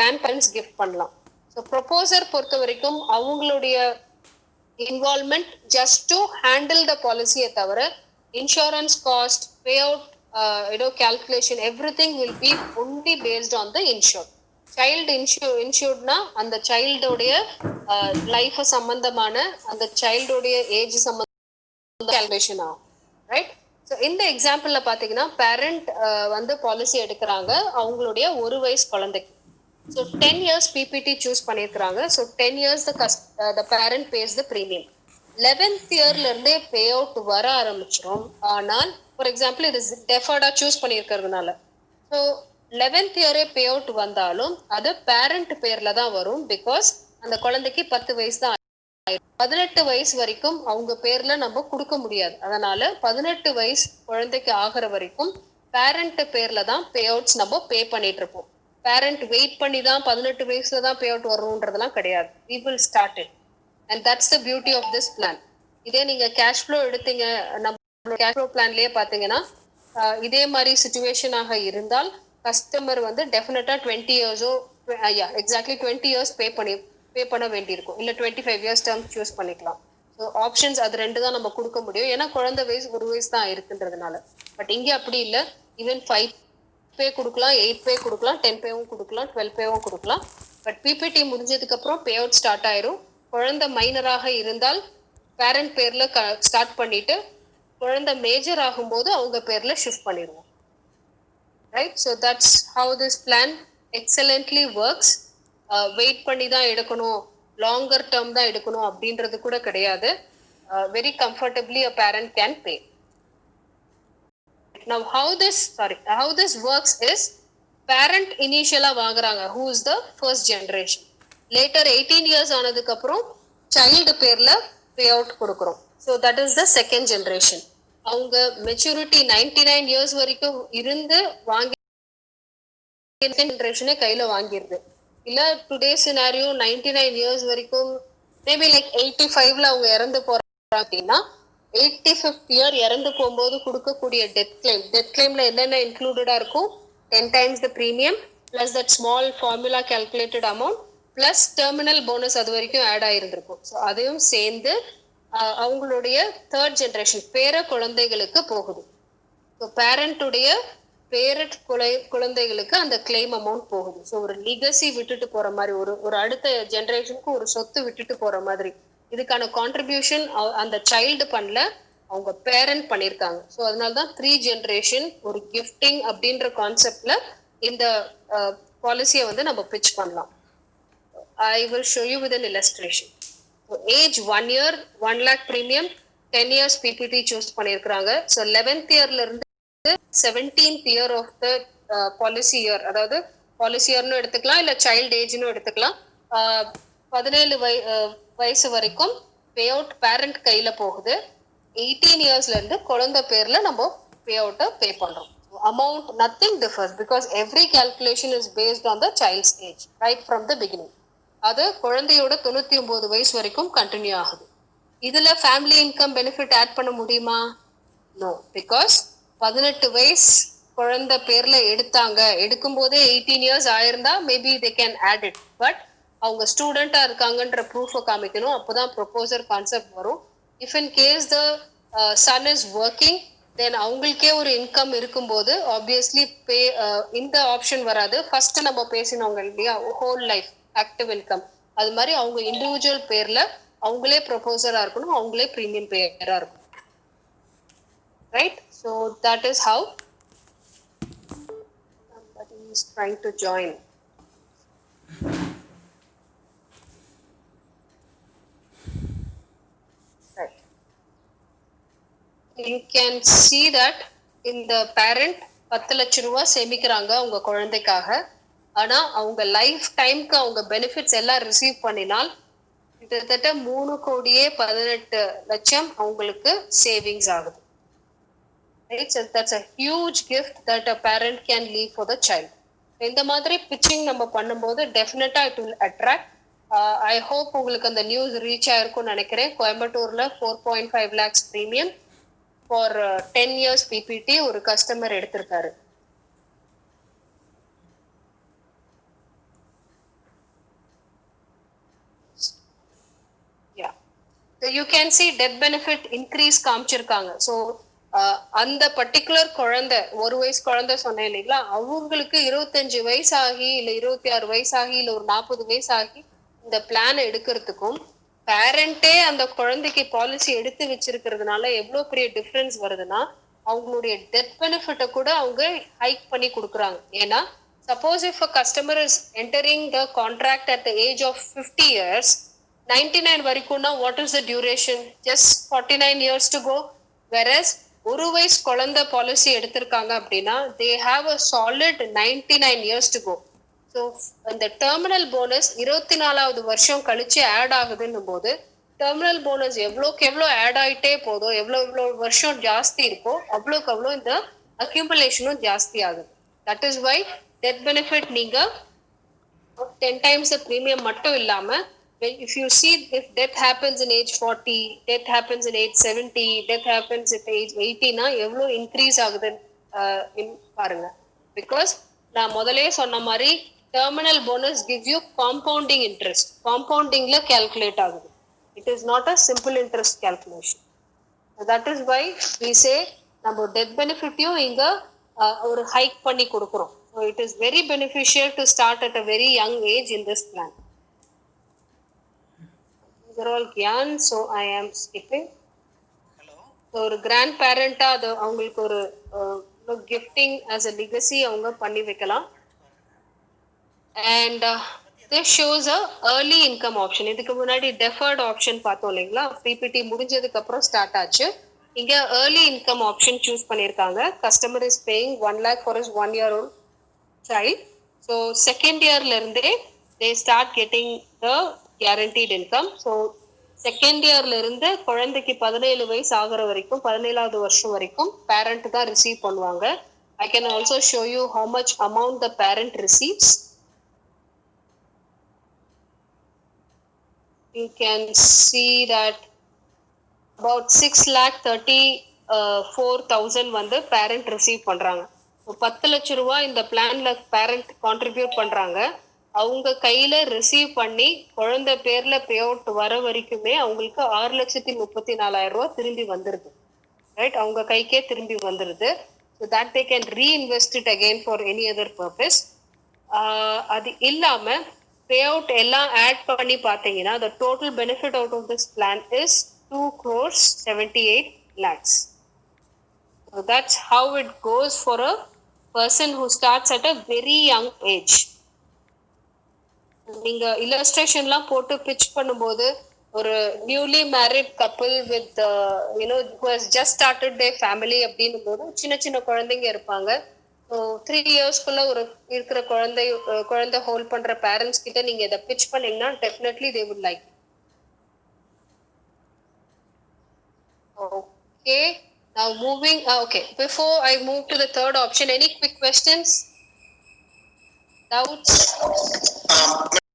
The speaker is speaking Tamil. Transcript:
கிராண்ட் பேரண்ட்ஸ் கிஃப்ட் பண்ணலாம். ஸோ ப்ரொபோசர் பொறுத்த வரைக்கும் அவங்களுடைய involvement just to handle the பாலிசியை தவிர insurance cost, payout, calculation, everything will be only based on the insured. Child இன்சூர்ட்னா அந்த சைல்டோடைய லைஃப் சம்பந்தமான, அந்த சைல்டோடைய ஏஜ் சம்பந்த கால்குலேஷன் ஆகும், ரைட்? ஸோ இந்த எக்ஸாம்பிள்ல பாத்தீங்கன்னா பேரண்ட் வந்து பாலிசி எடுக்கிறாங்க அவங்களுடைய 1 வயசு குழந்தைக்கு. ஸோ 10 years பிபிடி சூஸ் பண்ணியிருக்கிறாங்க. So 10 years the parent pays the premium. 11th yearல இருந்தே பே அவுட் வர ஆரம்பிச்சிடும். ஆனால் ஃபார் எக்ஸாம்பிள் இது டெஃபர்டா சூஸ் பண்ணியிருக்கிறதுனால, ஸோ 11th இயரே பே அவுட் வந்தாலும் அது பேரண்ட் பேர்ல தான் வரும். பிகாஸ் அந்த குழந்தைக்கு 10 வயசு தான். 18 வயசு வரைக்கும் அவங்க பேர்ல நம்ம கொடுக்க முடியாது. அதனால 18 வயசு குழந்தைக்கு ஆகிற வரைக்கும் பேரண்ட் பேர்ல தான் பே அவுட்ஸ் நம்ம பே பண்ணிட்டு இருப்போம். பேரண்ட் வெயிட் பண்ணி தான் 18 வயசுல தான் பே அவுட் வரும்ன்றதெல்லாம் கிடையாது. we will start it and that's the beauty of this plan. இதே நீங்க கேஷ் ஃப்ளோ எடுத்தீங்க, நம்ம கேஷ் ஃப்ளோ பிளான்லயே பாத்தீங்கன்னா இதே மாதிரி சிச்சுவேஷனாக இருந்தால் கஸ்டமர் வந்து டெஃபினட்டா 20 இயர்ஸோ எக்ஸாக்ட்லி 20 இயர்ஸ் பே பண்ண வேண்டியிருக்கும். இல்லை 25 இயர்ஸ் டேர்ம் சூஸ் பண்ணிக்கலாம். ஸோ ஆப்ஷன்ஸ் அது 2 தான் நம்ம கொடுக்க முடியும். ஏன்னா குழந்தை வயசு 1 வயசு தான் இருக்குன்றதுனால. பட் இங்கே அப்படி இல்லை. ஈவன் 5 பே கொடுக்கலாம், 8 பே கொடுக்கலாம், 10 பேவும் கொடுக்கலாம், 12 பேவும் கொடுக்கலாம். பட் பிபிடி முடிஞ்சதுக்கு அப்புறம் பே அவுட் ஸ்டார்ட் ஆயிரும். குழந்தை மைனராக இருந்தால் பேரண்ட் பேர்ல ஸ்டார்ட் பண்ணிட்டு குழந்தை மேஜர் ஆகும்போது அவங்க பேர்ல ஷிஃப்ட் பண்ணிடுவோம். Right? So that's how this plan excellently works. Wait பண்ணி தான் எடுக்கணும், லாங்கர் டேர்ம் தான் எடுக்கணும் அப்படின்றது கூட கிடையாது. Very comfortably a parent can pay. Now how this works is parent initially வாங்குறாங்க, who is the first generation. Later 18 years ஆனதுக்கு அப்புறம் child பேர்ல pay out கொடுக்கிறோம். So that is the second generation. அவங்க மெச்சூரிட்டி 99 years வரைக்கும் இருந்து வாங்கி ஜெனரேஷனே கையில வாங்கிருது. இல்ல டுடே சினாரியோ 99 இயர்ஸ் வரைக்கும் மேபி லைக் 85ல அவங்க இறந்து போறாங்க அப்படின்னா 85th இயர் இறந்து போகும்போது கொடுக்கக்கூடிய டெத் கிளைம்ல என்னென்ன இன்க்ளூடடா இருக்கும்? 10 times the premium plus that small formula calculated amount plus terminal bonus அது வரைக்கும் ஆட் ஆயிருந்திருக்கும். ஸோ அதையும் சேர்ந்து அவங்களுடைய தேர்ட் ஜெனரேஷன் பேர குழந்தைகளுக்கு போகுது. ஸோ பேரண்ட்டுடைய பேரண்ட் குழந்தைகளுக்கு அந்த கிளைம் அமௌண்ட் போகுது. ஸோ ஒரு லீகசி விட்டுட்டு போற மாதிரி, ஒரு அடுத்த ஜெனரேஷனுக்கு ஒரு சொத்து விட்டுட்டு போற மாதிரி. இதுக்கான கான்ட்ரிபியூஷன் அந்த சைல்டு பண்ணல, அவங்க பேரண்ட் பண்ணியிருக்காங்க. ஸோ அதனால்தான் 3 generation ஒரு கிஃப்டிங் அப்படின்ற கான்செப்ட்ல இந்த பாலிசியை வந்து நம்ம பிச் பண்ணலாம். I will show you with an illustration. Age 1 year 1 lakh premium, 10 years PPT choose பண்ணியிருக்கிறாங்க. ஸோ 11th இயர்ல இருந்து 17th year of the policy year, அதாவது பாலிசி இயர்னு எடுத்துக்கலாம், இல்ல சைல்ட் ஏஜ்னு எடுத்துக்கலாம். 17 வயசு வரைக்கும் பே அவுட் பேரண்ட் கையில போகுது. 18 இயர்ஸ்ல இருந்து குழந்தை பேர்ல நம்ம பே அவுட்டை பே பண்றோம். Amount nothing differs because every calculation is based on the child's age right from the beginning. அது குழந்தையோட 99 வயசு வரைக்கும் கண்டினியூ ஆகுது. இதுல ஃபேமிலி இன்கம் பெனிஃபிட் ஆட் பண்ண முடியுமா? நோ, பிகாஸ் 18 வயசு குழந்தை பேர்ல எடுக்கும் போதே 18 இயர்ஸ் ஆயிருந்தா maybe they can add it. But அவங்க ஸ்டூடெண்டா இருக்காங்கன்ற ப்ரூஃபை காமிக்கணும், அப்போதான் ப்ரொபோசர் கான்செப்ட் வரும். If in case the son is working, then அவங்களுக்கே ஒரு இன்கம் இருக்கும்போது ஆப்வியஸ்லி இந்த ஆப்ஷன் வராது. ஃபர்ஸ்ட் நம்ம பேசினவங்க இல்லையா, ஹோல் லைஃப் ஆக்டிவ் இன்கம், அது மாதிரி அவங்க இண்டிவிஜுவல் பேர்ல அவங்களே ப்ரொபோசரா இருக்கணும், அவங்களே ப்ரீமியம் பேயரா இருக்கணும். Right? So that is how somebody is trying to join. Right. You can see that in the parent 10 லட்சம் ரூபாய் சேமிக்கிறாங்க அவங்க குழந்தைக்காக. ஆனா அவங்க லைஃப் டைம்க்கு அவங்க பெனிஃபிட்ஸ் எல்லாம் ரிசீவ் பண்ணினால் கிட்டத்தட்ட 3,18,00,000 அவங்களுக்கு சேவிங்ஸ் ஆகுது. Right? So that's a huge gift that a parent can leave for the child. இந்த மாதிரி பிச்சிங் நம்ம பண்ணும்போது definitely it will attract. I hope உங்களுக்கு அந்த நியூஸ் ரீச் ஆயிருக்கும்னு நினைக்கிறேன். கோயம்புத்தூர்ல 4.5 lakhs premium for 10 years PPT ஒரு கஸ்டமர் எடுத்திருக்காரு. You can see death benefit increase காமிச்சிருக்காங்க. ஸோ அந்த பர்டிகுலர் குழந்தை, ஒரு வயசு குழந்தை சொன்னேன் இல்லைங்களா, அவங்களுக்கு 25 வயசு ஆகி இல்ல 26 வயசு ஆகி இல்ல ஒரு 40 வயசு ஆகி இந்த பிளான் எடுக்கிறதுக்கும் பேரண்டே அந்த குழந்தைக்கு பாலிசி எடுத்து வச்சிருக்கிறதுனால எவ்வளவு பெரிய டிஃபரன்ஸ் வருதுன்னா, அவங்களுடைய டெத் பெனிஃபிட்டை கூட அவங்க ஹைக் பண்ணி கொடுக்குறாங்க. ஏன்னா suppose if a customer is entering the contract at the age of 50 years, 99 வரைக்கும்னா what is the duration? Just 49 years to go. Versus ஒரு வயசு குழந்தை பாலிசி எடுத்திருக்காங்க அப்படின்னா they have a solid 99 years to go. So அந்த டெர்மினல் போனஸ் 24வது வருஷம் கழிச்சு ஆட் ஆகுதுன்னும் போது டெர்மினல் போனஸ் எவ்வளோக்கு எவ்வளோ ஆட் ஆகிட்டே போதோ, எவ்வளோ வருஷம் ஜாஸ்தி இருக்கோ அவ்வளோக்கு அவ்வளோ இந்த அக்யூமுலேஷனும் ஜாஸ்தி ஆகுது. That is why death benefit நீங்க 10 times ப்ரீமியம் மட்டும் இல்லாம, if you see if death happens in age 40, death happens in age 70, death happens at age 80 னா எவ்வளோ இன்க்ரீஸ் ஆகுதுன்னு பாருங்க. பிகாஸ் நான் முதலே சொன்ன மாதிரி terminal bonus gives you compounding interest. காம்பவுண்டிங்ல கால்குலேட் ஆகுது. It is not a simple interest calculation. That is why we say நம்ம டெத் பெனிஃபிட்டையும் இங்க ஒரு ஹைக் பண்ணி கொடுக்குறோம். So it is very beneficial to start at a very young age in this plan. These are all Gyan, so I am skipping. So ஒரு கிராண்ட் பேரண்டா அது அவங்களுக்கு ஒரு கிஃப்டிங் as a legacy அவங்க பண்ணி வைக்கலாம். And this shows a early income option. இதுக்கு முன்னாடி deferred option பார்த்தோம் இல்லைங்களா, PPT முடிஞ்சதுக்கு அப்புறம் ஸ்டார்ட் ஆச்சு. இங்க early income option சூஸ் பண்ணியிருக்காங்க. Customer is paying 1 lakh for his 1 year old child. So second yearல இருந்தே they start getting the guaranteed income. So second இயர்ல இருந்து குழந்தைக்கு 17 வயசு ஆகுற வரைக்கும் 17வது வருஷம் வரைக்கும் பேரண்ட் தான் ரிசீவ் பண்ணுவாங்க. I can also show you how much amount the parent receives. You can see that about 6,34,000 வந்து பேரண்ட் ரிசீவ் பண்றாங்க. 10 லட்சம் ரூபாய் இந்த பிளான்ல பேரண்ட் கான்ட்ரிபியூட் பண்றாங்க. அவங்க கையில ரிசீவ் பண்ணி குழந்தை பேர்ல பே அவுட் வர வரைக்குமே அவங்களுக்கு 6,34,000 ரூபாய் திரும்பி வந்துருது. ரைட், அவங்க கைக்கே திரும்பி வந்துருது. So that they can reinvest it again for any other purpose. அது இல்லாம பே அவுட் எல்லாம் ஆட் பண்ணி பார்த்தீங்கன்னா the total benefit out of this plan is 2,78 lakhs. So that's how it goes for a person who starts at a very young age. நீங்க இல்லஸ்ட்ரேஷன்லாம் போட்டு பிட்ச் பண்ணும்போது ஒரு newly married couple with who has just started their family அப்படின்னும் போது சின்ன சின்ன குழந்தைங்க இருப்பாங்க. 3 இயர்ஸ்க்குள்ள ஒரு இருக்கிற குழந்தை ஹோல்ட் பண்ற பேரண்ட்ஸ் கிட்ட நீங்க இதை பிட்ச் பண்ணீங்கன்னா definitely they would like. Okay, now moving okay, before I move to the third option, any quick questions, doubts?